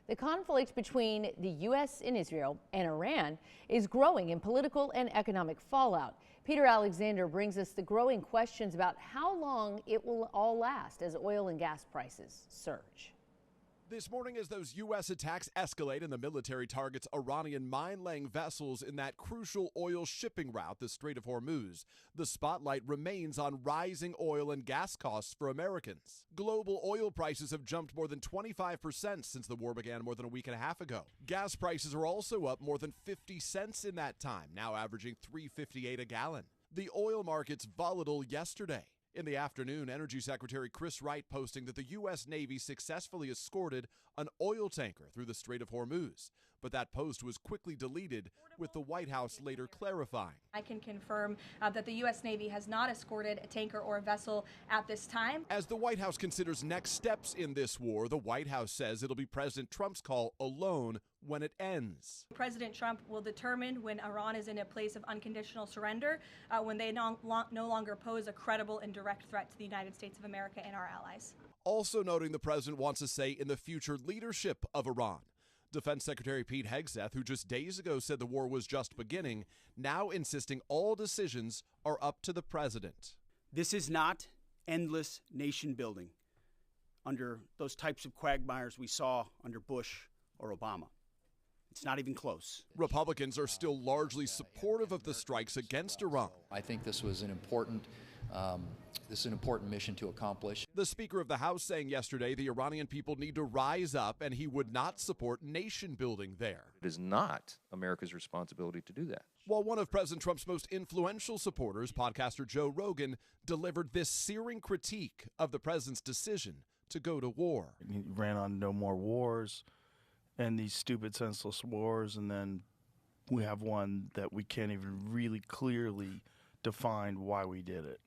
The conflict between the U.S. and Israel and Iran is growing in political and economic fallout. Peter Alexander brings us the growing questions about how long it will all last as oil and gas prices surge. This morning, as those U.S. attacks escalate and the military targets Iranian mine-laying vessels in that crucial oil shipping route, the Strait of Hormuz, the spotlight remains on rising oil and gas costs for Americans. Global oil prices have jumped more than 25% since the war began more than a week and a half ago. Gas prices are also up more than 50 cents in that time, now averaging $3.58 a gallon. The oil market's volatile yesterday. In the afternoon, Energy Secretary Chris Wright posting that the U.S. Navy successfully escorted an oil tanker through the Strait of Hormuz. But that post was quickly deleted, with the White House later clarifying. I can confirm that the U.S. Navy has not escorted a tanker or a vessel at this time. As the White House considers next steps in this war, the White House says it'll be President Trump's call alone when it ends. President Trump will determine when Iran is in a place of unconditional surrender, when they no longer pose a credible and direct threat to the United States of America and our allies. Also noting the president wants a say in the future leadership of Iran. Defense Secretary Pete Hegseth, who just days ago said the war was just beginning, now insisting all decisions are up to the president. This is not endless nation building under those types of quagmires we saw under Bush or Obama. It's not even close. Republicans are still largely supportive of the strikes against Iran. I think this was an important mission to accomplish. The Speaker of the House saying yesterday the Iranian people need to rise up and he would not support nation building there. It is not America's responsibility to do that. While one of President Trump's most influential supporters, podcaster Joe Rogan, delivered this searing critique of the president's decision to go to war. He ran on no more wars and these stupid, senseless wars, and then we have one that we can't even really clearly define why we did it.